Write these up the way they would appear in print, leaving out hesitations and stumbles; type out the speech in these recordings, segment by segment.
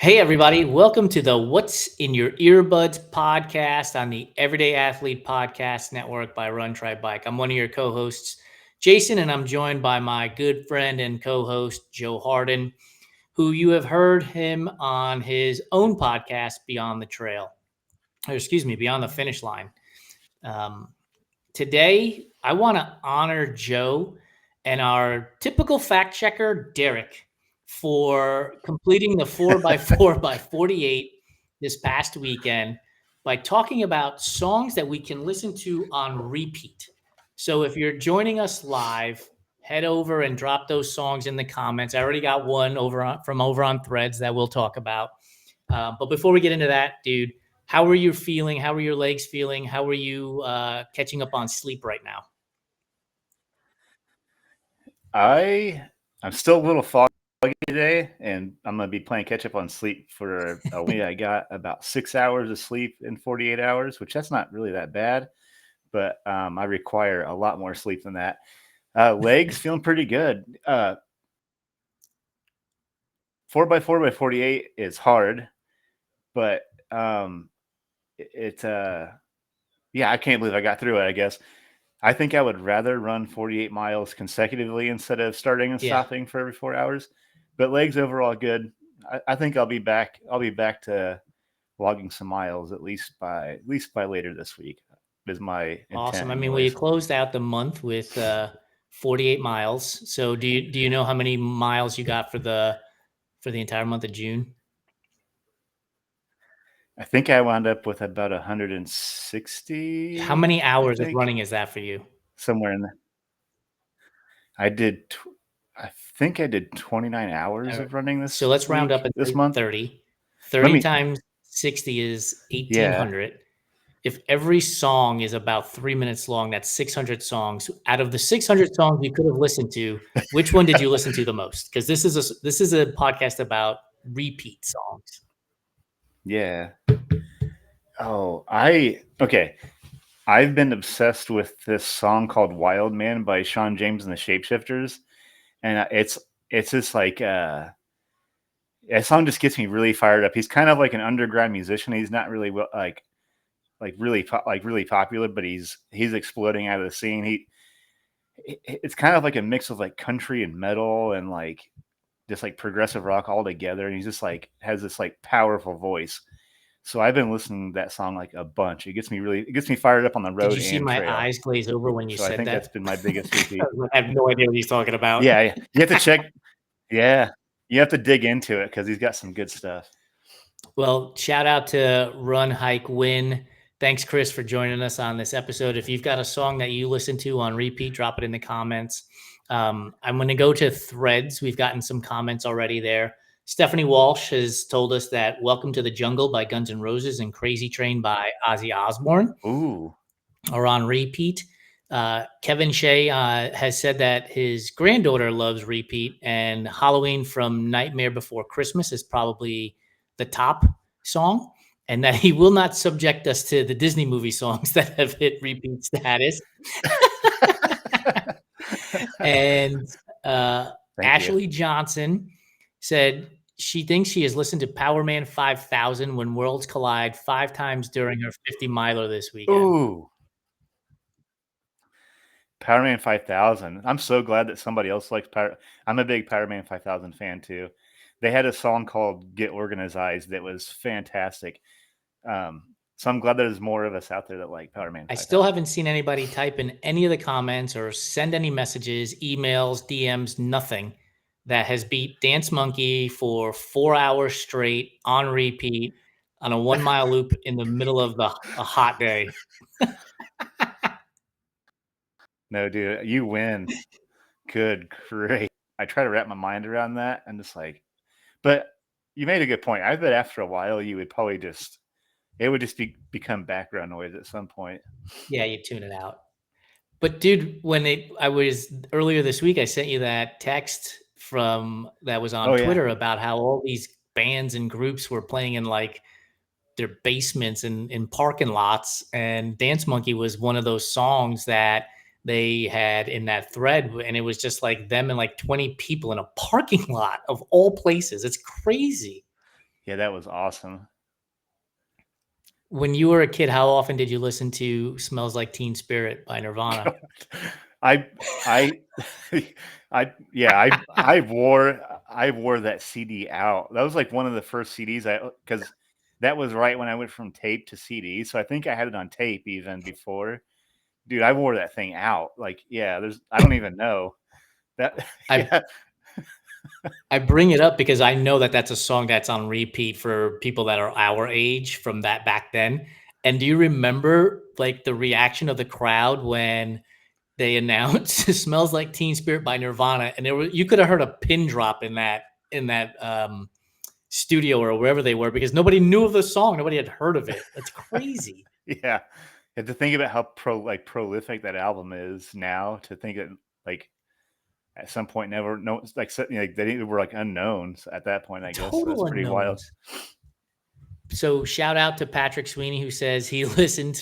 Hey, everybody. Welcome to the What's in Your Earbuds podcast on the Everyday Athlete Podcast Network by Run Try Bike. I'm one of your co hosts, Jason, and I'm joined by my good friend and co host, Joe Harden, who you have heard him on his own podcast, Beyond the Trail, or excuse me, Beyond the Finish Line. Um, Today, I want to honor Joe and our typical fact checker, Derek, for completing the 4x4x48 this past weekend by talking about songs that we can listen to on repeat. So if you're joining us live, head over and drop those songs in the comments. I already got one from over on Threads that we'll talk about. But before we get into that, dude, how are you feeling? How are your legs feeling? How are you catching up on sleep right now? I'm still a little foggy today, and I'm gonna be playing catch up on sleep for a week. I got about 6 hours of sleep in 48 hours, which that's not really that bad, but I require a lot more sleep than that. Legs feeling pretty good. 4x4x48 is hard, but yeah, I can't believe I got through it. I guess I think I would rather run 48 miles consecutively instead of starting and Yeah. stopping for every 4 hours. But legs overall good. I think I'll be back. I'll be back to logging some miles at least by later this week. Is my Awesome. intent, I mean, we anyways. closed out the month with 48 miles. So do you know how many miles you got for the entire month of June? I think I wound up with about 160. How many I hours of think running is that for you? somewhere in there. I did. I think I did 29 All hours right. of running So let's round up and this say month. 30. Let 30 me. times 60 is Yeah. 1,800. If every song is about 3 minutes long, that's 600 songs. Out of the 600 songs you could have listened to, which one did you listen to the most? Because this is a podcast about repeat songs. Yeah. Oh, okay. I've been obsessed with this song called "Wild Man" by Sean James and the Shapeshifters, and it's just like that song just gets me really fired up. He's kind of like an underground musician. He's not really really popular, but he's exploding out of the scene. It's kind of like a mix of like country and metal and like just like progressive rock all together, and he's just like has this like powerful voice. So I've been listening to that song like a bunch. It gets me fired up on the Did road you see and my trail. eyes glaze over when you So I said think that's that? been my biggest I repeat. have no idea what he's talking about. Yeah, you have to check. Yeah, you have to dig into it because he's got some good stuff. Well, shout out to Run, Hike, Win. Thanks, Chris, for joining us on this episode. If you've got a song that you listen to on repeat, drop it in the comments. I'm going to go to Threads. We've gotten some comments already there. Stephanie Walsh has told us that Welcome to the Jungle by Guns N' Roses and Crazy Train by Ozzy Osbourne Ooh, are on repeat. Kevin Shea has said that his granddaughter loves repeat, and Halloween from Nightmare Before Christmas is probably the top song, and that he will not subject us to the Disney movie songs that have hit repeat status. And thank you. Ashley Johnson said she thinks she has listened to Power Man 5000 When Worlds Collide 5 times during her 50 miler this weekend. Ooh, Power Man 5000. I'm so glad that somebody else likes Power. I'm a big Power Man 5000 fan too. They had a song called "Get Organized" that was fantastic. So I'm glad there's more of us out there that like Power Man I still 5000. haven't seen anybody type in any of the comments or send any messages, emails, DMs, nothing that has beat Dance Monkey for 4 hours straight on repeat on a 1 mile loop in the middle of a hot day. No, dude, you win. Good, great. I try to wrap my mind around that and just like, but you made a good point. I bet after a while you would probably just it would just become background noise at some point. Yeah, you tune it out. But dude, I was earlier this week, I sent you that text from that was on Oh yeah. Twitter about how all these bands and groups were playing in like their basements and in parking lots. And Dance Monkey was one of those songs that they had in that thread. And it was just like them and like 20 people in a parking lot of all places. It's crazy. Yeah, that was awesome. When you were a kid, how often did you listen to "Smells Like Teen Spirit" by Nirvana? I I I wore that CD out. That was like one of the first CDs because that was right when I went from tape to CD. So I think I had it on tape even before. Dude, I wore that thing out. Like, yeah, I don't even know that. I Yeah, I bring it up because I know that that's a song that's on repeat for people that are our age from that back then. And do you remember like the reaction of the crowd when they announced "Smells Like Teen Spirit" by Nirvana, and you could have heard a pin drop in that studio or wherever they were because nobody knew of the song, nobody had heard of it. That's crazy. yeah. You have to think about how prolific that album is now. To think that like at some point never no like they were like unknowns at that point. I guess so that's Total pretty wild. unknowns. So shout out to Patrick Sweeney who says he is listening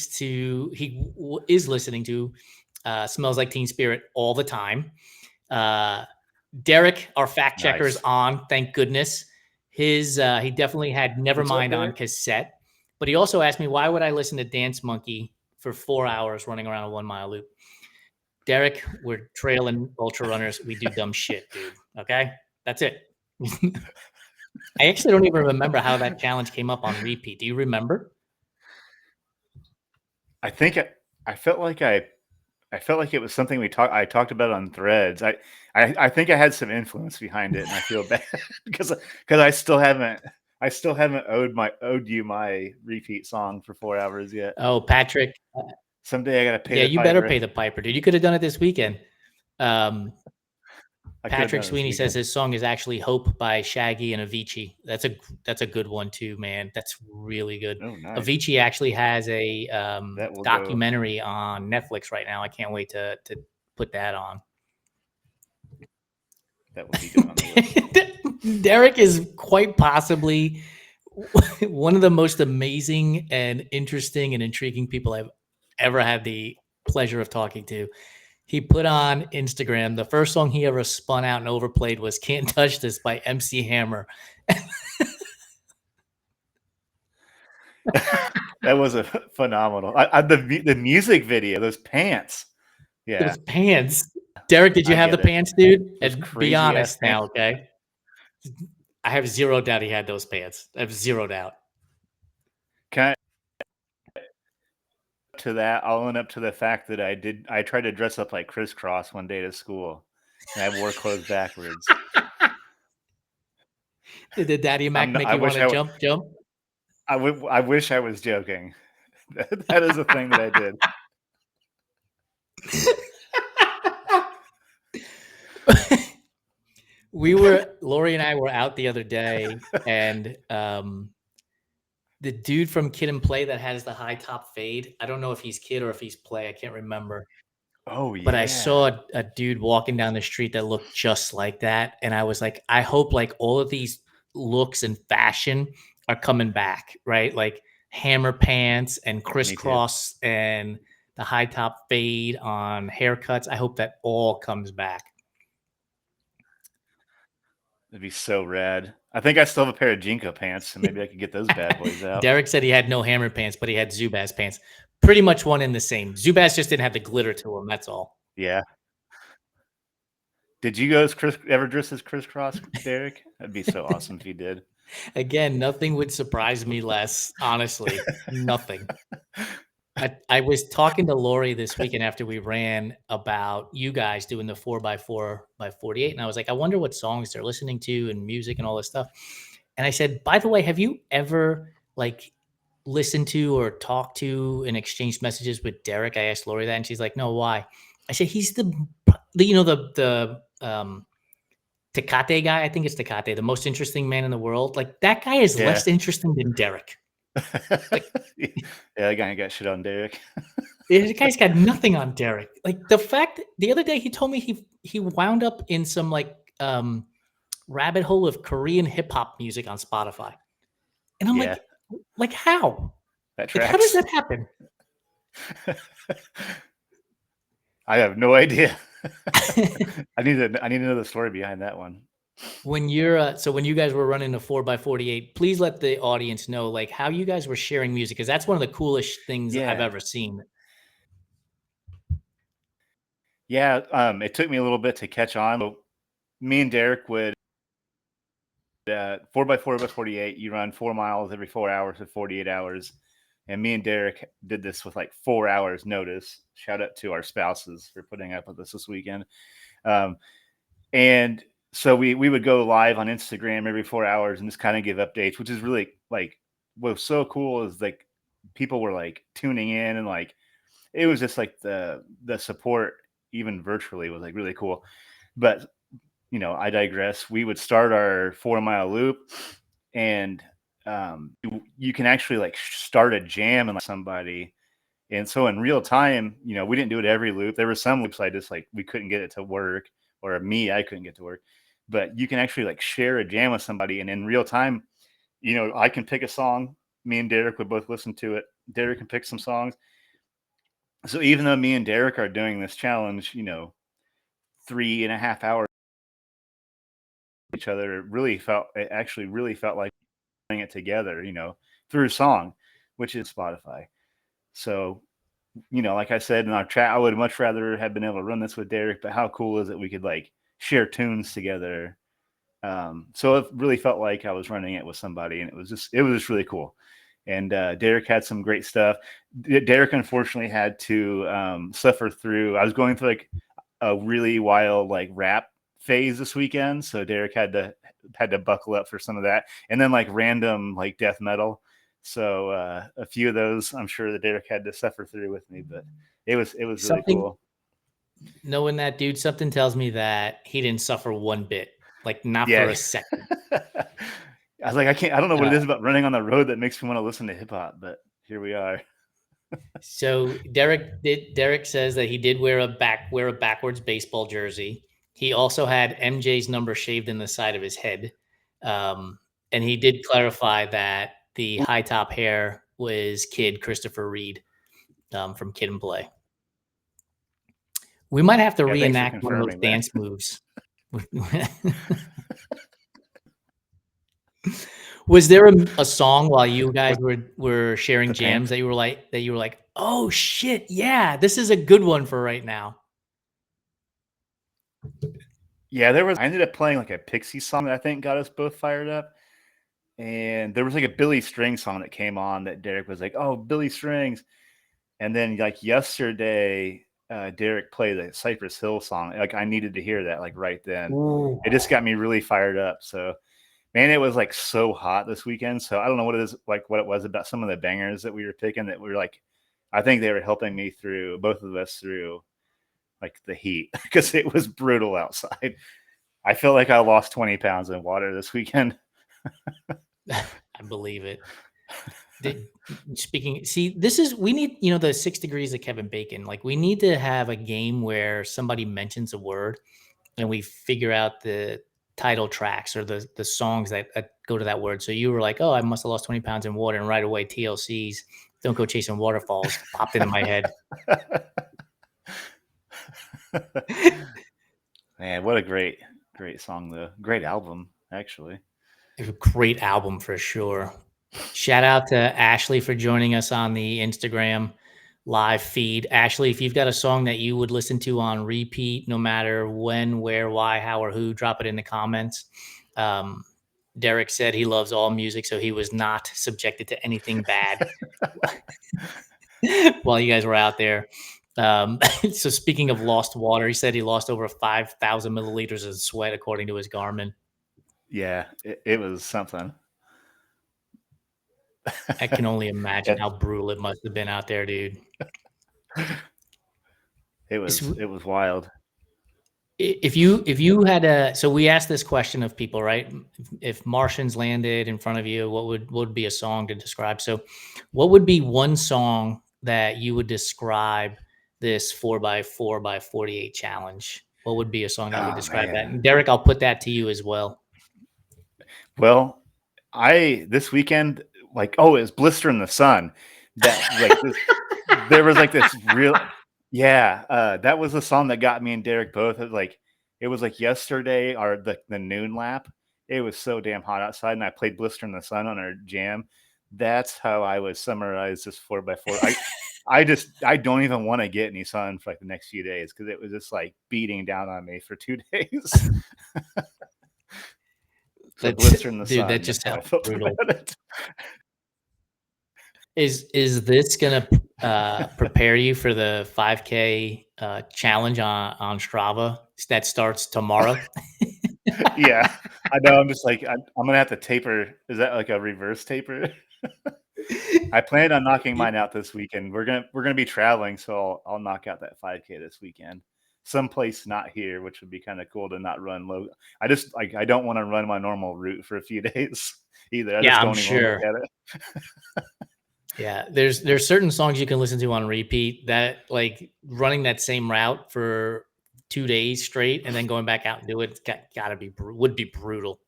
to "Smells Like Teen Spirit" all the time. Derek, our fact checker, is Nice. on. Thank goodness. He definitely had What's up, Nevermind on Derek? cassette, but he also asked me why would I listen to Dance Monkey for 4 hours running around a 1 mile loop. Derek, we're trail and ultra runners. We do dumb shit, dude. Okay, that's it. I actually don't even remember how that challenge came up on repeat. Do you remember? I think I felt like it was something I talked about on Threads. I think I had some influence behind it, and I feel bad because I still haven't owed you my repeat song for 4 hours yet. Oh, Patrick. Someday I gotta pay Yeah, the you better piper. pay the piper, dude. You could have done it this weekend. I could have Patrick done it this Sweeney says weekend. his song is actually "Hope" by Shaggy and Avicii. That's a good one too, man. That's really good. Oh, nice. Avicii actually has a That will go. documentary on Netflix right now. I can't wait to put that on. That will be good on the list. Derek is quite possibly one of the most amazing and interesting and intriguing people I've ever had the pleasure of talking to. He put on Instagram, the first song he ever spun out and overplayed was "Can't Touch This" by MC Hammer. That was a phenomenal. The music video, those pants. Yeah, Those pants. Derek, did you I have the get it. pants, dude? Those And be crazy ass honest pants. now, okay? I have zero doubt he had those pants. I have zero doubt. Can to that, I'll own up to the fact that I tried to dress up like Crisscross one day to school, and I wore clothes backwards. Did the Daddy Mac make I you want wish to jump? I wish I was joking. That is a thing that I did. Lori and I were out the other day, and the dude from Kid and Play that has the high top fade. I don't know if he's Kid or if he's Play. I can't remember. Oh But I yeah, saw a dude walking down the street that looked just like that, and I was like, I hope like all of these looks and fashion are coming back, right? Like hammer pants and me too. crisscross and the high top fade on haircuts. I hope that all comes back. That'd be so rad. I think I still have a pair of Jinko pants, so maybe I could get those bad boys out. Derek said he had no hammer pants, but he had Zubaz pants. Pretty much one in the same. Zubaz just didn't have the glitter to him. That's all. Yeah. Did you guys ever dress as Crisscross, Derek? That'd be so awesome if you did. Again, nothing would surprise me less. Honestly, nothing. I was talking to Lori this weekend after we ran about you guys doing the 4x4x48. And I was like, I wonder what songs they're listening to and music and all this stuff. And I said, by the way, have you ever like listened to or talked to and exchanged messages with Derek? I asked Lori that, and she's like, no, why? I said, he's the Tecate guy. I think it's Tecate, the most interesting man in the world. Like that guy is Yeah. less interesting than Derek. Yeah, that guy ain't got shit on Derek. The guy's got nothing on Derek. Like the fact the other day he told me he wound up in some like rabbit hole of Korean hip hop music on Spotify. And I'm Yeah. like how? That Like, how does tracks. that happen? I have no idea. I need to know the story behind that one. When you're so when you guys were running a 4x48, please let the audience know like how you guys were sharing music, because that's one of the coolest things I've Yeah. ever seen. Yeah. It took me a little bit to catch on. So me and Derek would 4x48. You run 4 miles every 4 hours for 48 hours. And me and Derek did this with like 4 hours notice. Shout out to our spouses for putting up with us this weekend. Um, and so we would go live on Instagram every 4 hours and just kind of give updates, which is really like what's so cool is like people were like tuning in and like it was just like the support even virtually was like really cool. But I digress. We would start our 4 mile loop, and you can actually like start a jam and like somebody. And so in real time, we didn't do it every loop. There were some loops I just like we couldn't get it to work, or I couldn't get to work. But you can actually like share a jam with somebody, and in real time, I can pick a song. Me and Derek would both listen to it. Derek can pick some songs. So even though me and Derek are doing this challenge, 3.5 hours each other, it actually really felt like doing it together, through song, which is Spotify. So, like I said in our chat, I would much rather have been able to run this with Derek, but how cool is it we could like share tunes together? So it really felt like I was running it with somebody, and it was just really cool. And Derek had some great stuff. Derek unfortunately had to suffer through. I was going through like a really wild like rap phase this weekend, so Derek had to buckle up for some of that, and then like random like death metal. So a few of those, I'm sure that Derek had to suffer through with me, but it was really Something cool. knowing that dude, something tells me that he didn't suffer one bit, like not for Yeah. a second. I was like, I don't know what Uh, it is about running on the road that makes me want to listen to hip hop, but here we are. so Derek says that he did wear a backwards baseball jersey. He also had MJ's number shaved in the side of his head. And he did clarify that the high top hair was kid Christopher Reed from Kid and Play. We might have to Yeah, thanks for reenact one of those confirming that. dance moves. Was there a song while you guys were sharing The pant. jams that you were like, oh shit, yeah, this is a good one for right now? Yeah, I ended up playing like a Pixie song that I think got us both fired up. And there was like a Billy Strings song that came on that Derek was like, "Oh, Billy Strings." And then like yesterday, Derek played the Cypress Hill song. Like I needed to hear that like right then. Ooh. It just got me really fired up. So man, it was like so hot this weekend. So I don't know what it was about some of the bangers that we were picking that we were like, I think they were helping me through both of us through like the heat because it was brutal outside. I feel like I lost 20 pounds in water this weekend. I believe it. We need, the 6 degrees of Kevin Bacon. Like we need to have a game where somebody mentions a word and we figure out the title tracks or the songs that go to that word. So you were like, oh, I must have lost 20 pounds in water. And right away, TLC's Don't Go Chasing Waterfalls popped into my head. Man, what a great song though. Great album, actually. It's a great album for sure. Shout out to Ashley for joining us on the Instagram live feed. Ashley, if you've got a song that you would listen to on repeat, no matter when, where, why, how, or who, drop it in the comments. Derek said he loves all music, so he was not subjected to anything bad while you guys were out there. So speaking of lost water, he said he lost over 5,000 milliliters of sweat, according to his Garmin. Yeah, it was something. I can only imagine it, how brutal it must have been out there, dude. it was wild. If you had a, so we asked this question of people, right? If Martians landed in front of you, what would be a song to describe? So what would be one song that you would describe this 4x48 challenge? What would be a song that would Oh describe that? man. And Derek, I'll put that to you as well. Well, this weekend, like, oh, it was Blister in the Sun. That like there was like this real, yeah. That was the song that got me and Derek both. It was like it was like yesterday or the noon lap. It was so damn hot outside, and I played Blister in the Sun on our jam. That's how I would summarize this 4x4. I don't even want to get any sun for like the next few days because it was just like beating down on me for 2 days. So Blister in the Dude, that Sun. just That's how I sounds felt brutal. about it. Is this gonna prepare you for the 5K challenge on Strava that starts tomorrow? Yeah, I know. I'm just like I'm gonna have to taper. Is that like a reverse taper? I plan on knocking mine out this weekend. We're gonna be traveling, so I'll knock out that 5K this weekend. Someplace not here, which would be kind of cool to not run low. I just like I don't want to run my normal route for a few days either. I Yeah, just I'm don't even want to look sure. at it. Yeah, there's certain songs you can listen to on repeat that like running that same route for 2 days straight and then going back out and do it. It's gotta be would be brutal.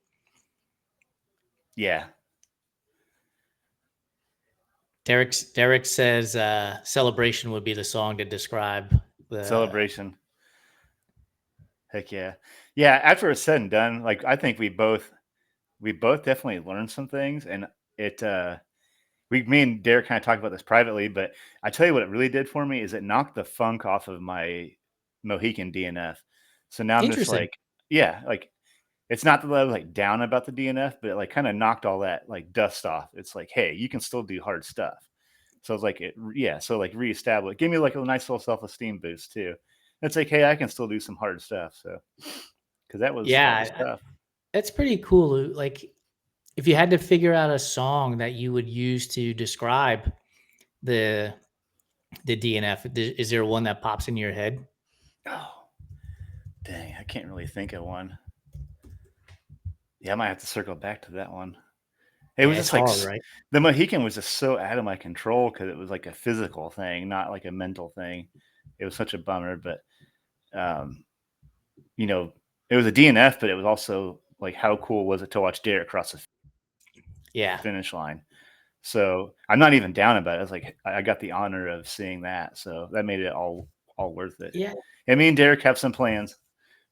Yeah, Derek says "Celebration" would be the song to describe the. Celebration. Heck yeah, yeah. After it's said and done, like I think we both definitely learned some things, and it me and Derek kind of talked about this privately, but I tell you what it really did for me is it knocked the funk off of my Mohican DNF. So now I'm just Interesting. like, yeah, like it's not that I was like down about the DNF, but it like kind of knocked all that like dust off. It's like, hey, you can still do hard stuff. So it's like yeah. So like reestablish, give me like a nice little self-esteem boost too. It's like, hey, I can still do some hard stuff. So because that was Yeah, tough. that's pretty cool. Like, if you had to figure out a song that you would use to describe the DNF, is there one that pops in your head? Oh, dang, I can't really think of one. Yeah, I might have to circle back to that one. It was Yeah, it's just like hard, right? the Mohican was just so out of my control because it was like a physical thing, not like a mental thing. It was such a bummer, but um, you know, it was a DNF, but it was also like how cool was it to watch Derek cross the Yeah, finish line? So I'm not even down about it. I was like, I got the honor of seeing that, so that made it all worth it. yeah. And me and Derek have some plans.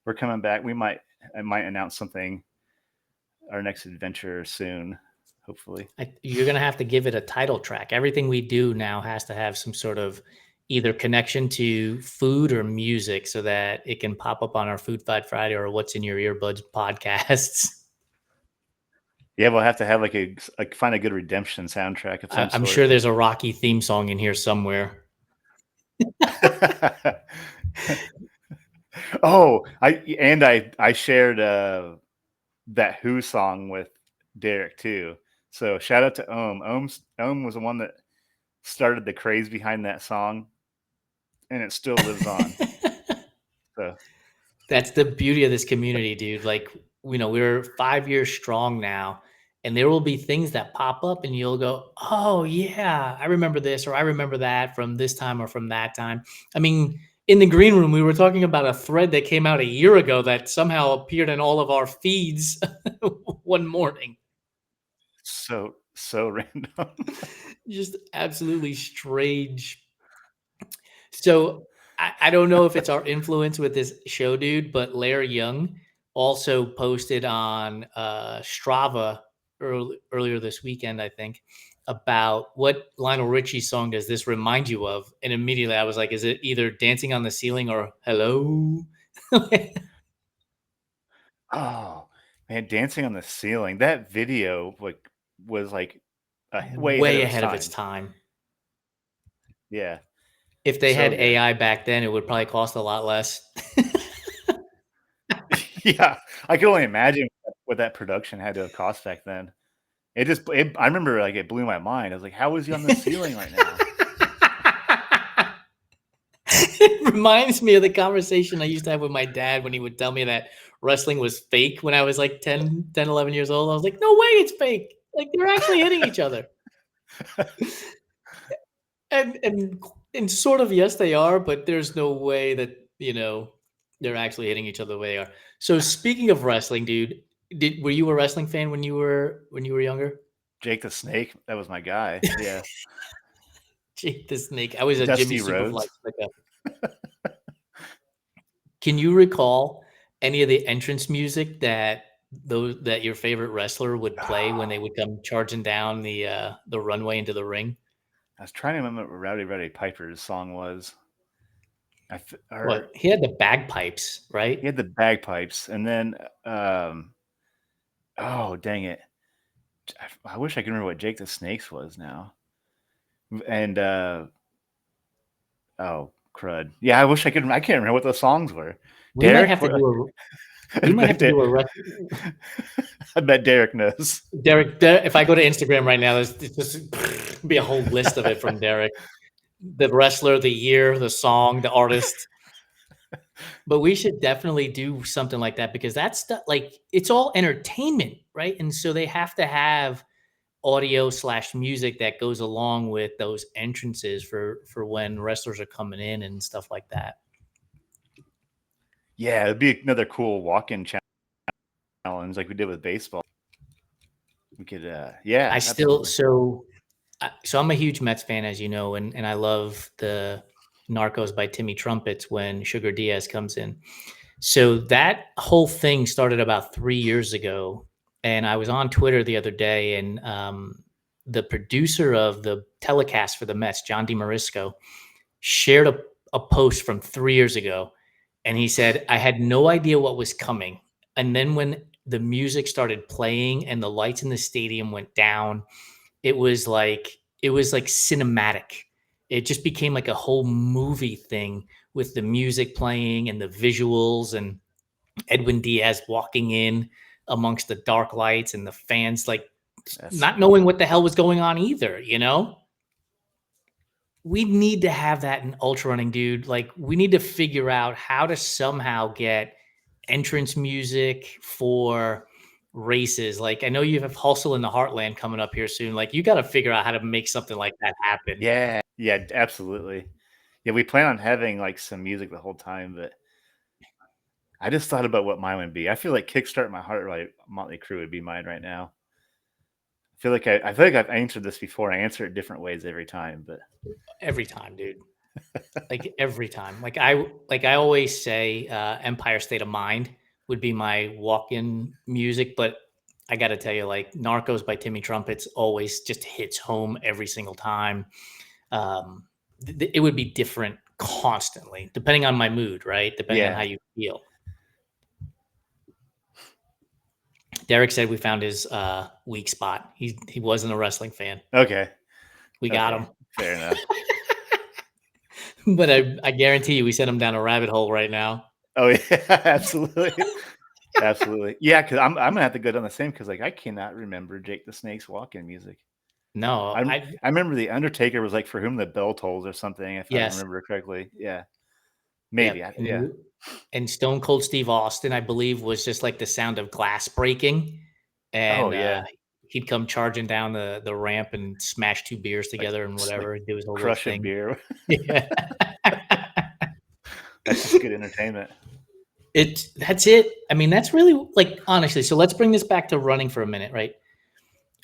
We're coming back. I might announce something our next adventure soon, hopefully. You're gonna have to give it a title track. Everything we do now has to have some sort of either connection to food or music, so that it can pop up on our Food Fight Friday or What's in Your Earbuds podcasts. Yeah, we'll have to have like find a good redemption soundtrack of some I'm sort. sure there's a Rocky theme song in here somewhere. Oh, I shared that Who song with Derek too. So shout out to Ohm was the one that started the craze behind that song, and it still lives on. So That's the beauty of this community, dude. Like, we're 5 years strong now, and there will be things that pop up, and you'll go, "Oh yeah, I remember this, or I remember that from this time or from that time." I mean, in the green room, we were talking about a thread that came out a year ago that somehow appeared in all of our feeds one morning. so random. Just absolutely strange. So I don't know if it's our influence with this show, dude, but Larry Young also posted on Strava earlier this weekend, I think, about what Lionel Richie song does this remind you of? And immediately I was like, is it either Dancing on the Ceiling or Hello? Oh man, Dancing on the Ceiling. That video was like way ahead Way of its ahead of its time. time. Yeah, If they so had good. AI back then, it would probably cost a lot less. Yeah, I can only imagine what that production had to have cost back then. I remember like it blew my mind. I was like, how is he on the ceiling right now? It reminds me of the conversation I used to have with my dad when he would tell me that wrestling was fake when I was like 11 years old. I was like, no way, it's fake. Like, they're actually hitting each other. And sort of, yes, they are, but there's no way that, they're actually hitting each other the way they are. So speaking of wrestling, dude, were you a wrestling fan when you were younger? Jake the Snake, that was my guy. Yeah, Jake the Snake. I was a Jimmy Dusty Superfly Rhodes. pickup. Can you recall any of the entrance music that your favorite wrestler would play when they would come charging down the runway into the ring? I was trying to remember what Rowdy Piper's song was. What, he had the bagpipes, right? He had the bagpipes, and then oh dang it! I wish I could remember what Jake the Snake's was now. And oh crud! Yeah, I wish I could. I can't remember what those songs were. We might have to do a. We might have to do a. I bet Derek knows. Derek, if I go to Instagram right now, there's just be a whole list of it from Derek. The wrestler, the year, the song, the artist. But we should definitely do something like that, because that's like, it's all entertainment, right? And so they have to have audio / music that goes along with those entrances for when wrestlers are coming in and stuff like that. Yeah, it'd be another cool walk-in challenge like we did with baseball. We could, yeah. I still so I'm a huge Mets fan, as you know, and I love the Narcos by Timmy Trumpets when Sugar Diaz comes in. So that whole thing started about 3 years ago, and I was on Twitter the other day, and the producer of the telecast for the Mets, John DeMarisco, shared a post from 3 years ago, and he said, "I had no idea what was coming, and then when the music started playing and the lights in the stadium went down, it was like cinematic. It just became like a whole movie thing with the music playing and the visuals and Edwin Diaz walking in amongst the dark lights and the fans like not knowing what the hell was going on either, you know?" We need to have that in ultra running, dude. Like, we need to figure out how to somehow get entrance music for races. Like, I know you have Hustle in the Heartland coming up here soon. Like, you got to figure out how to make something like that happen. Yeah, absolutely. Yeah, we plan on having like some music the whole time, but I just thought about what mine would be. I feel like Kickstart My Heart by Motley Crue would be mine right now. I feel like I've answered this before. I answer it different ways every time, but every time, dude. Like every time. Like I always say, Empire State of Mind would be my walk-in music, but I got to tell you, like Narcos by Timmy Trumpets always just hits home every single time. It would be different constantly, depending on my mood, right? Depending on how you feel. Derek said we found his weak spot. He wasn't a wrestling fan. Okay. We got him. Fair enough. But I guarantee you we sent him down a rabbit hole right now. Oh, yeah, absolutely. Absolutely. Yeah, because I'm going to have to go down the same, because like I cannot remember Jake the Snake's walk-in music. No. I remember The Undertaker was like For Whom the Bell Tolls or something, if I remember correctly. Yeah. Maybe. Yeah. And Stone Cold Steve Austin, I believe, was just like the sound of glass breaking. And he'd come charging down the ramp and smash 2 beers together and whatever. And do his whole crush thing. A beer. Yeah. That's just good entertainment. That's it. I mean, that's really, like, honestly. So let's bring this back to running for a minute, right?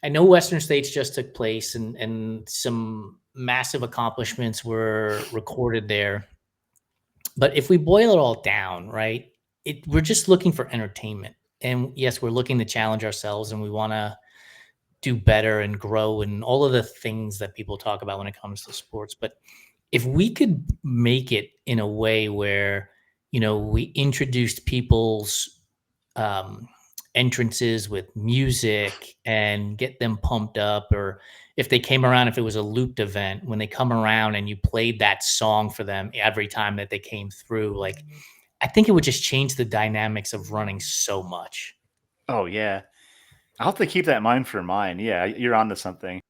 I know Western States just took place and some massive accomplishments were recorded there. But if we boil it all down, right, we're just looking for entertainment. And yes, we're looking to challenge ourselves and we want to do better and grow and all of the things that people talk about when it comes to sports. But if we could make it in a way where, you know, we introduced people's entrances with music and get them pumped up, or if they came around, if it was a looped event, when they come around and you played that song for them every time that they came through, like, I think it would just change the dynamics of running so much. Oh, yeah. I'll have to keep that in mind for mine. Yeah, you're onto something.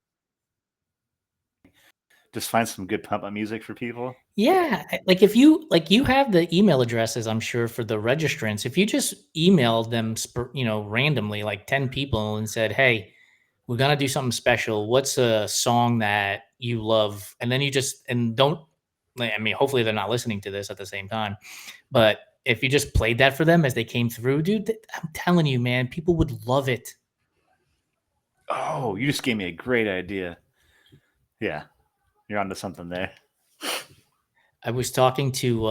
Just find some good pump up music for people. Yeah, like if you have the email addresses, I'm sure, for the registrants. If you just emailed them, randomly, like 10 people, and said, "Hey, we're gonna do something special. What's a song that you love?" And then hopefully they're not listening to this at the same time, but if you just played that for them as they came through, dude, I'm telling you, man, people would love it. Oh, you just gave me a great idea. Yeah, you're onto something there. I was talking to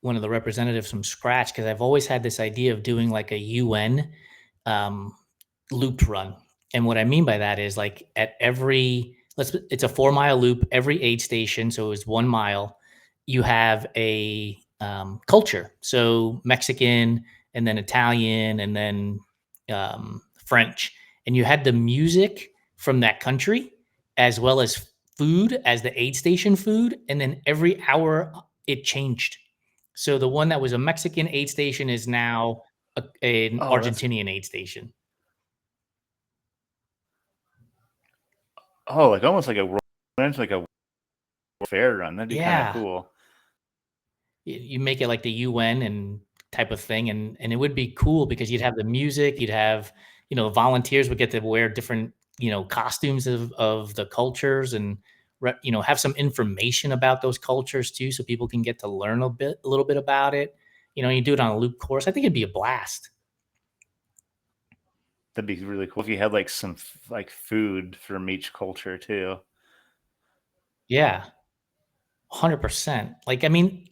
one of the representatives from scratch because I've always had this idea of doing like a UN um, looped run. And what I mean by that is like at every it's a 4 mile loop, every aid station, so it was 1 mile. You have a culture, so Mexican, and then Italian, and then French, and you had the music from that country as well as food as the aid station food, and then every hour it changed. So the one that was a Mexican aid station is now an Oh, that's Argentinian aid station. like almost like like a fair run. That'd be kind of Yeah, cool. you make it like the UN and type of thing, and it would be cool because you'd have the music, you'd have, volunteers would get to wear different, costumes of the cultures, and have some information about those cultures too, so people can get to learn a little bit about it. You do it on a loop course. I think it'd be a blast. That'd be really cool if you had like some like food from each culture too. Yeah, 100%. Like, I mean,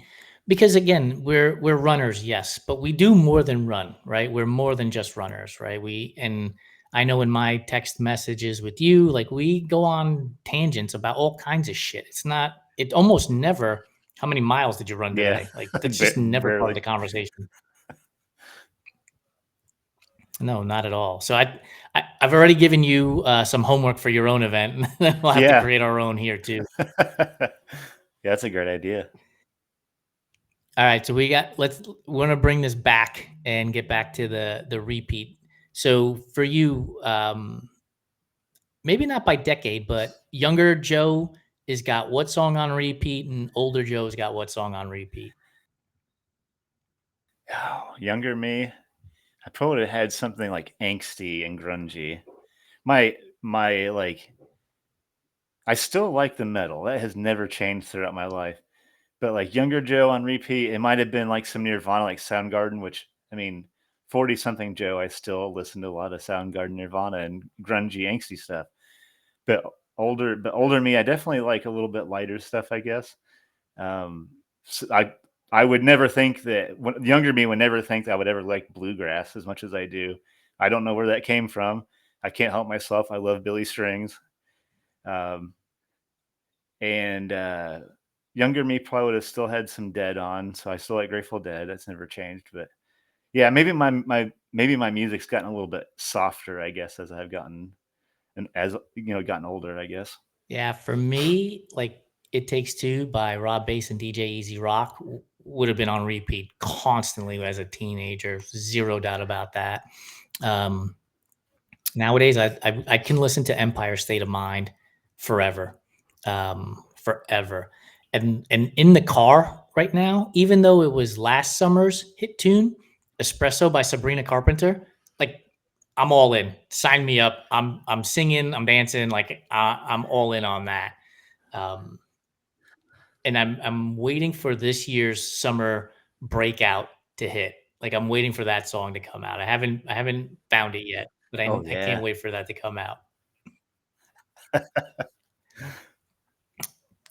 because again, we're runners, yes, but we do more than run, right? We're more than just runners, right? And I know in my text messages with you, like we go on tangents about all kinds of shit. It almost never, how many miles did you run Yeah, today? Like that's just never part of barely. the conversation. No, not at all. So I've already given you some homework for your own event. We'll have to Yeah. create our own here too. Yeah, that's a great idea. All right, so we're gonna bring this back and get back to the repeat. So for you, maybe not by decade, but younger Joe has got what song on repeat, and older Joe's got what song on repeat? Oh, younger me, I probably would have had something like angsty and grungy. My like I still like the metal. That has never changed throughout my life. But like younger Joe on repeat, it might have been like some Nirvana, like Soundgarden, which I mean, 40 something Joe, I still listen to a lot of Soundgarden, Nirvana, and grungy, angsty stuff. But older me, I definitely like a little bit lighter stuff, I guess. Um, so I would never think that younger me would never think that I would ever like bluegrass as much as I do. I don't know where that came from. I can't help myself. I love Billy Strings. Um, and younger me probably would have still had some Dead on, so I still like Grateful Dead. That's never changed. But yeah, maybe my music's gotten a little bit softer, I guess, as I've gotten and as gotten older, I guess. Yeah, for me, like "It Takes Two" by Rob Bass and DJ Easy Rock would have been on repeat constantly as a teenager. Zero doubt about that. Um, Nowadays, I can listen to Empire State of Mind forever, forever, and in the car right now, even though it was last summer's hit tune, "Espresso" by Sabrina Carpenter, like I'm all in. Sign me up. I'm singing, I'm dancing, like I'm all in on that. Um, and I'm waiting for this year's summer breakout to hit. Like I'm waiting for that song to come out. I haven't found it yet, but Oh I can't yeah, wait for that to come out.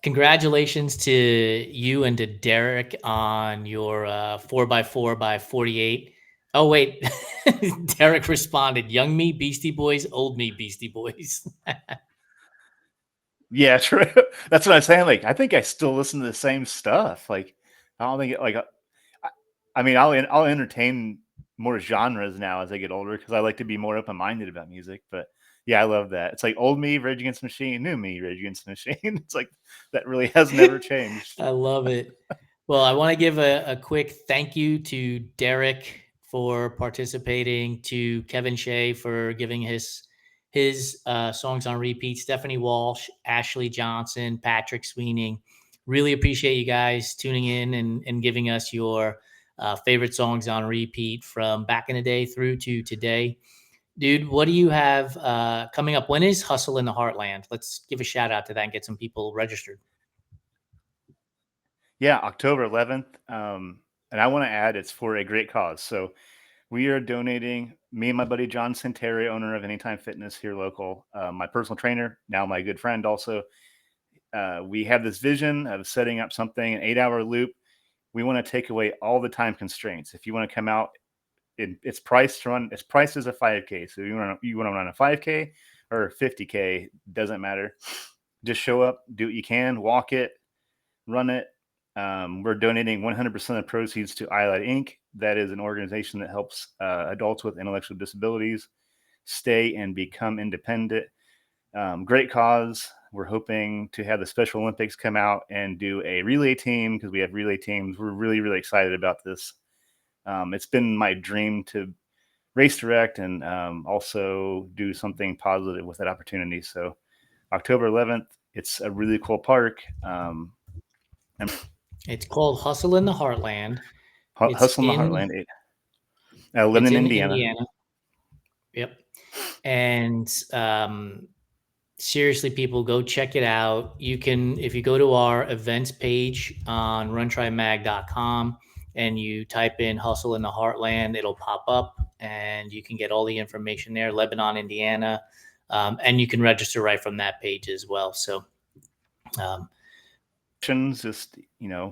Congratulations to you and to Derek on your 4x4x48. Oh wait, Derek responded, "Young me Beastie Boys, old me Beastie Boys." yeah, true. That's what I'm saying. Like, I think I still listen to the same stuff. Like, I don't think I, I mean, I'll entertain more genres now as I get older because I like to be more open minded about music. But yeah, I love that. It's like old me, Rage Against the Machine, new me, Rage Against the Machine. It's like that really has never changed. I love it. Well, I want to give a quick thank you to Derek for participating, to Kevin Shea for giving his songs on repeat, Stephanie Walsh, Ashley Johnson, Patrick Sweeney. Really appreciate you guys tuning in and giving us your favorite songs on repeat from back in the day through to today. Dude, what do you have coming up? When is Hustle in the Heartland? Let's give a shout out to that and get some people registered. Yeah, October 11th. And I want to add it's for a great cause. So we are donating, me and my buddy John Santeri, owner of Anytime Fitness here local, my personal trainer, now my good friend also. We have this vision of setting up something, an 8-hour loop. we want to take away all the time constraints. If you want to come out, it's priced as a 5K. So you want to run a 5K or 50K, doesn't matter. Just show up, do what you can, walk it, run it. We're donating 100% of the proceeds to iLight Inc. That is an organization that helps adults with intellectual disabilities stay and become independent. Great cause. We're hoping to have the Special Olympics come out and do a relay team, because we have relay teams. We're really, really excited about this. It's been my dream to race direct and also do something positive with that opportunity. So October 11th, it's a really cool park. It's called Hustle in the Heartland. Hustle in the Heartland. Linden, Indiana. Yep. And seriously, people, go check it out. You can, if you go to our events page on runtrymag.com and you type in Hustle in the Heartland, it'll pop up and you can get all the information there. Lebanon, Indiana. And you can register right from that page as well. So just,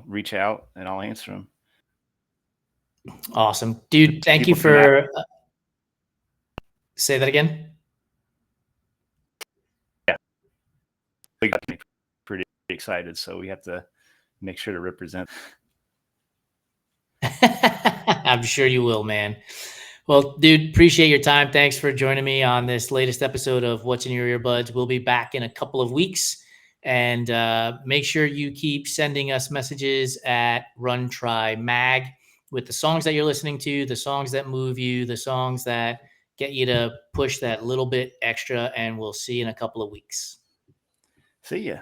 reach out and I'll answer them. Awesome, dude. Thank you for say that again. Yeah, we got me pretty excited, so we have to make sure to represent. I'm sure you will, man. Well, dude, appreciate your time. Thanks for joining me on this latest episode of What's in Your Earbuds. We'll be back in a couple of weeks. And make sure you keep sending us messages at Run Try Mag with the songs that you're listening to, the songs that move you, the songs that get you to push that little bit extra. And we'll see you in a couple of weeks. See ya.